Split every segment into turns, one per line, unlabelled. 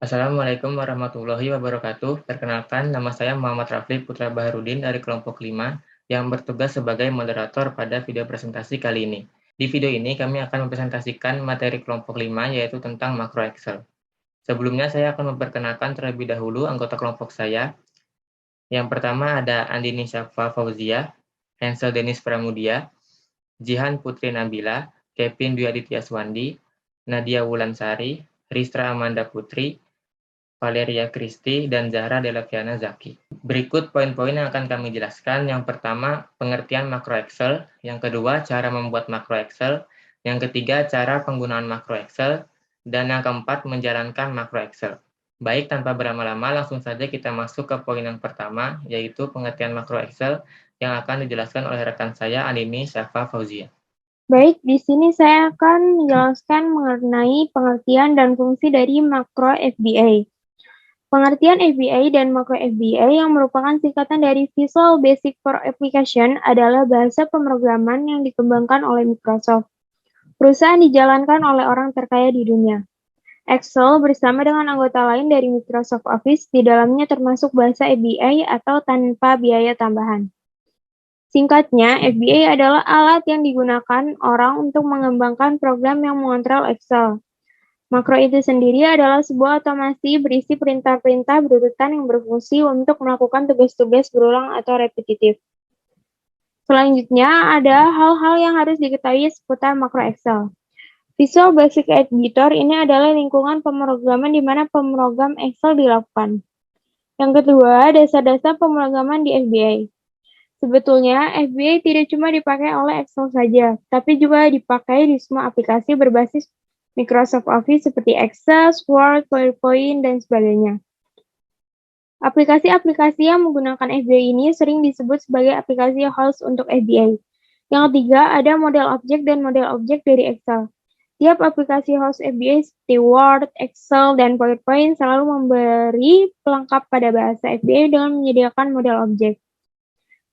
Assalamualaikum warahmatullahi wabarakatuh. Perkenalkan, nama saya Muhammad Rafli Putra Baharudin dari kelompok 5 yang bertugas sebagai moderator pada video presentasi kali ini. Di video ini kami akan mempresentasikan materi kelompok 5 yaitu tentang makro Excel. Sebelumnya saya akan memperkenalkan terlebih dahulu anggota kelompok saya. Yang pertama ada Andini Syafa Fauzia, Hensel Denis Pramudia, Jihan Putri Nabila, Kevin Dwi Aditya Swandi, Nadia Wulansari, Ristra Amanda Putri, Valeria Christy, dan Zahra Delaviana Zaki. Berikut poin-poin yang akan kami jelaskan. Yang pertama, pengertian makro Excel. Yang kedua, cara membuat makro Excel. Yang ketiga, cara penggunaan makro Excel. Dan yang keempat, menjalankan makro Excel. Baik, tanpa berlama-lama, langsung saja kita masuk ke poin yang pertama, yaitu pengertian makro Excel yang akan dijelaskan oleh rekan saya, Andini Syafa Fauzia.
Baik, di sini saya akan menjelaskan mengenai pengertian dan fungsi dari makro FBA. Pengertian FBA dan makro FBA yang merupakan singkatan dari Visual Basic for Application adalah bahasa pemrograman yang dikembangkan oleh Microsoft. Perusahaan dijalankan oleh orang terkaya di dunia. Excel bersama dengan anggota lain dari Microsoft Office di dalamnya termasuk bahasa FBA atau tanpa biaya tambahan. Singkatnya, FBA adalah alat yang digunakan orang untuk mengembangkan program yang mengontrol Excel. Makro itu sendiri adalah sebuah otomasi berisi perintah-perintah berurutan yang berfungsi untuk melakukan tugas-tugas berulang atau repetitif. Selanjutnya, ada hal-hal yang harus diketahui seputar makro Excel. Visual Basic Editor ini adalah lingkungan pemrograman di mana pemrogram Excel dilakukan. Yang kedua, dasar-dasar pemrograman di FBA. Sebetulnya, FBA tidak cuma dipakai oleh Excel saja, tapi juga dipakai di semua aplikasi berbasis Microsoft Office seperti Excel, Word, PowerPoint, dan sebagainya. Aplikasi-aplikasi yang menggunakan FBA ini sering disebut sebagai aplikasi host untuk FBA. Yang ketiga, ada model objek dan model objek dari Excel. Tiap aplikasi host FBA seperti Word, Excel, dan PowerPoint selalu memberi pelengkap pada bahasa FBA dengan menyediakan model objek.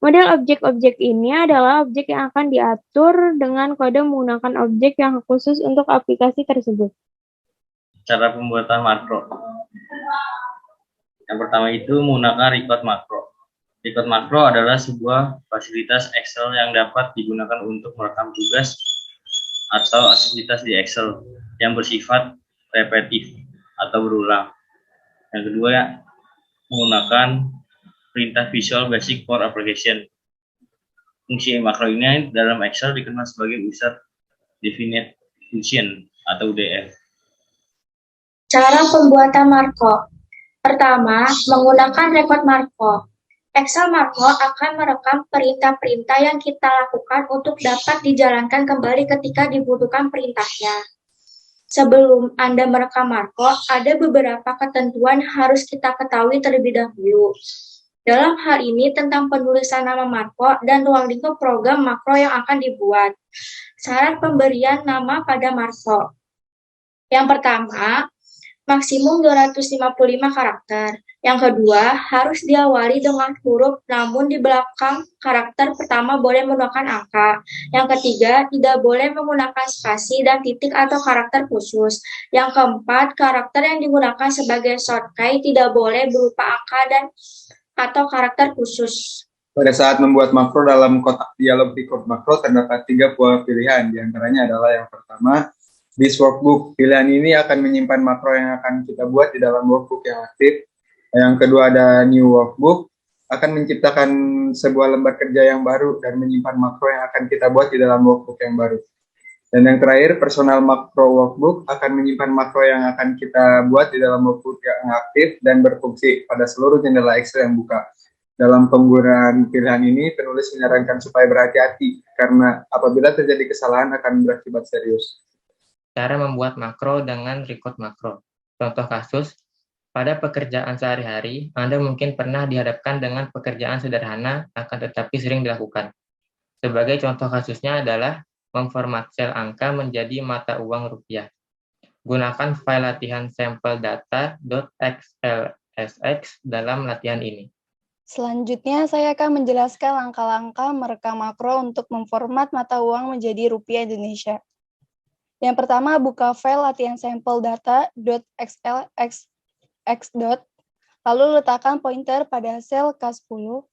Model objek-objek ini adalah objek yang akan diatur dengan kode menggunakan objek yang khusus untuk aplikasi tersebut.
Cara pembuatan makro. Yang pertama itu menggunakan record makro. Record makro adalah sebuah fasilitas Excel yang dapat digunakan untuk merekam tugas atau aktivitas di Excel yang bersifat repetitif atau berulang. Yang kedua, menggunakan perintah Visual Basic for Application. Fungsi makro ini dalam Excel dikenal sebagai User Defined Function atau UDF.
Cara pembuatan makro. Pertama, menggunakan record makro. Excel makro akan merekam perintah-perintah yang kita lakukan untuk dapat dijalankan kembali ketika dibutuhkan perintahnya. Sebelum Anda merekam makro, ada beberapa ketentuan harus kita ketahui terlebih dahulu. Dalam hal ini tentang penulisan nama makro dan ruang lingkup program makro yang akan dibuat. Syarat pemberian nama pada makro. Yang pertama, maksimum 255 karakter. Yang kedua, harus diawali dengan huruf, namun di belakang karakter pertama boleh menggunakan angka. Yang ketiga, tidak boleh menggunakan spasi dan titik atau karakter khusus. Yang keempat, karakter yang digunakan sebagai shortcut tidak boleh berupa angka dan atau karakter khusus.
Pada saat membuat makro dalam kotak dialog record makro terdapat 3 buah pilihan. Di antaranya adalah yang pertama, this workbook. Pilihan ini akan menyimpan makro yang akan kita buat di dalam workbook yang aktif. Yang kedua ada new workbook, akan menciptakan sebuah lembar kerja yang baru dan menyimpan makro yang akan kita buat di dalam workbook yang baru. Dan yang terakhir, personal macro workbook akan menyimpan makro yang akan kita buat di dalam workbook yang aktif dan berfungsi pada seluruh jendela Excel yang buka. Dalam penggunaan pilihan ini, penulis menyarankan supaya berhati-hati karena apabila terjadi kesalahan akan berakibat serius.
Cara membuat makro dengan record makro. Contoh kasus, pada pekerjaan sehari-hari, Anda mungkin pernah dihadapkan dengan pekerjaan sederhana akan tetapi sering dilakukan. Sebagai contoh kasusnya adalah memformat sel angka menjadi mata uang rupiah. Gunakan file latihan sampel data.xlsx dalam latihan ini.
Selanjutnya, saya akan menjelaskan langkah-langkah merekam makro untuk memformat mata uang menjadi rupiah Indonesia. Yang pertama, buka file latihan sampel data.xlsx. X dot, lalu letakkan pointer pada sel K10,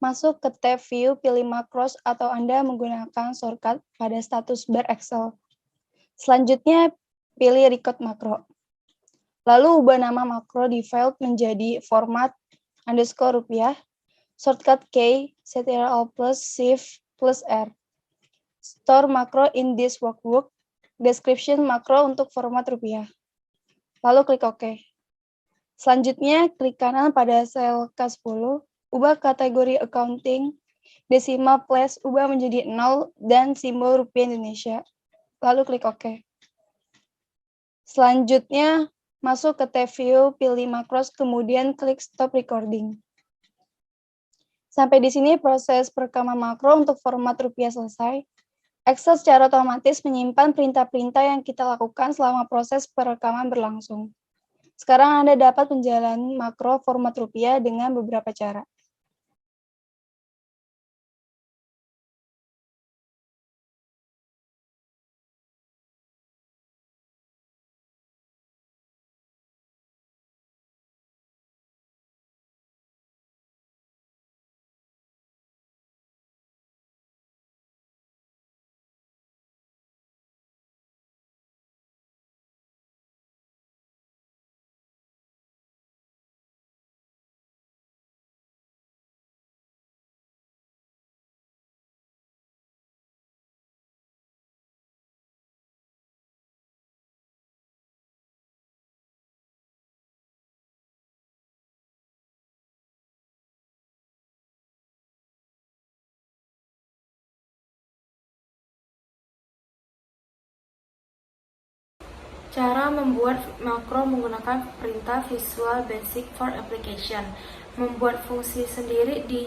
masuk ke tab View, pilih Macros atau Anda menggunakan shortcut pada status bar Excel. Selanjutnya, pilih Record Macro. Lalu ubah nama makro di file menjadi format _rupiah, shortcut K, Ctrl plus Shift plus R. Store makro in this workbook, description makro untuk format rupiah. Lalu klik OK. Selanjutnya, klik kanan pada sel K10, ubah kategori accounting, decimal place ubah menjadi 0, dan simbol rupiah Indonesia. Lalu klik OK. Selanjutnya, masuk ke tab View, pilih Macros, kemudian klik Stop Recording. Sampai di sini proses perekaman makro untuk format rupiah selesai. Excel secara otomatis menyimpan perintah-perintah yang kita lakukan selama proses perekaman berlangsung. Sekarang Anda dapat menjalani makro format rupiah dengan beberapa cara.
Cara membuat makro menggunakan perintah Visual Basic for Application. Membuat fungsi sendiri di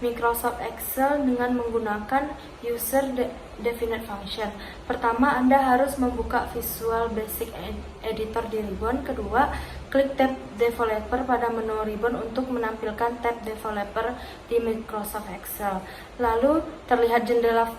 Microsoft Excel dengan menggunakan User Defined Function. Pertama, Anda harus membuka Visual Basic Editor di ribbon. Kedua, klik tab Developer pada menu ribbon untuk menampilkan tab Developer di Microsoft Excel. Lalu, terlihat jendela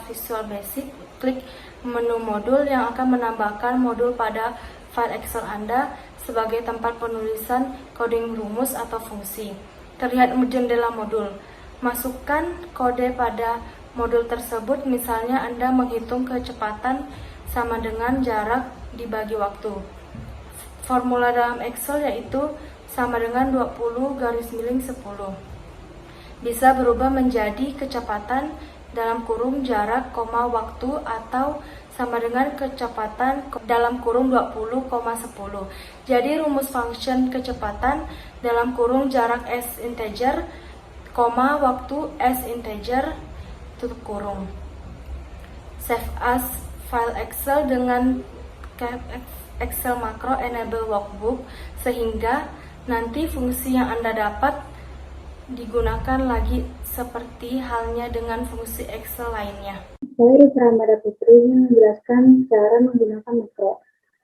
Visual Basic. Klik menu modul yang akan menambahkan modul pada file Excel Anda sebagai tempat penulisan coding rumus atau fungsi. Terlihat jendela modul. Masukkan kode pada modul tersebut, misalnya Anda menghitung kecepatan sama dengan jarak dibagi waktu. Formula dalam Excel yaitu sama dengan 20·10. Bisa berubah menjadi kecepatan dalam kurung jarak, waktu, atau sama dengan kecepatan dalam kurung 20,10. Jadi rumus function kecepatan dalam kurung jarak S integer, waktu S integer, tutup kurung. Save as file Excel dengan Excel Macro Enable Workbook, sehingga nanti fungsi yang Anda dapat digunakan lagi seperti halnya dengan fungsi Excel lainnya.
Saya Rifra Amada Putri yang menjelaskan cara menggunakan makro.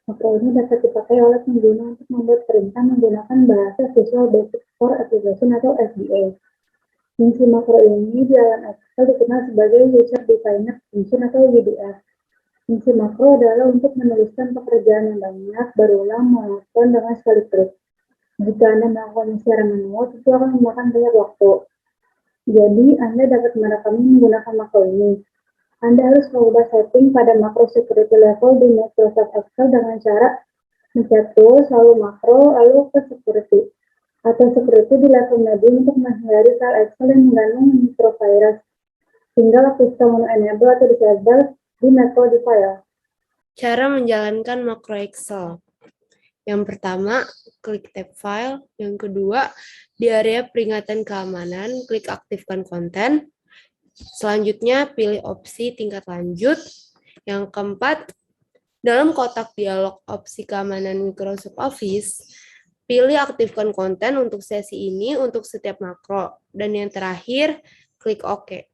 Makro ini dapat dipakai oleh pengguna untuk membuat perintah menggunakan bahasa Visual Basic for Application atau VBA. Fungsi makro ini di dalam Excel dikenal sebagai User Defined Function atau UDF. Fungsi makro adalah untuk menuliskan pekerjaan yang banyak, berulang, monoton dengan sekali klik. Jika Anda melakukannya secara manual, itu akan memakan banyak waktu. Jadi, Anda dapat merekamnya menggunakan makro ini. Anda harus mengubah setting pada makro security level di Microsoft Excel dengan cara mencet tools, lalu makro, lalu ke security. Atau security di level medium untuk menghindari file Excel yang mengandung microvirus. Tinggal aktifkan menu enable atau disable di macro di file.
Cara menjalankan makro Excel. Yang pertama, klik tab file. Yang kedua, di area peringatan keamanan, klik aktifkan konten. Selanjutnya, pilih opsi tingkat lanjut. Yang keempat, dalam kotak dialog opsi keamanan Microsoft Office, pilih aktifkan konten untuk sesi ini untuk setiap makro. Dan yang terakhir, klik OK.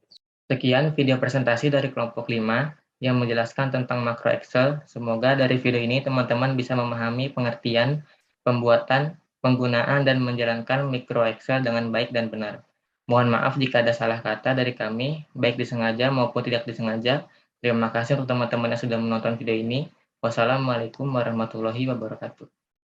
Sekian video presentasi dari kelompok 5 yang menjelaskan tentang makro Excel. Semoga dari video ini teman-teman bisa memahami pengertian, pembuatan, penggunaan, dan menjalankan mikro Excel dengan baik dan benar. Mohon maaf jika ada salah kata dari kami, baik disengaja maupun tidak disengaja. Terima kasih untuk teman-teman yang sudah menonton video ini. Wassalamualaikum warahmatullahi wabarakatuh.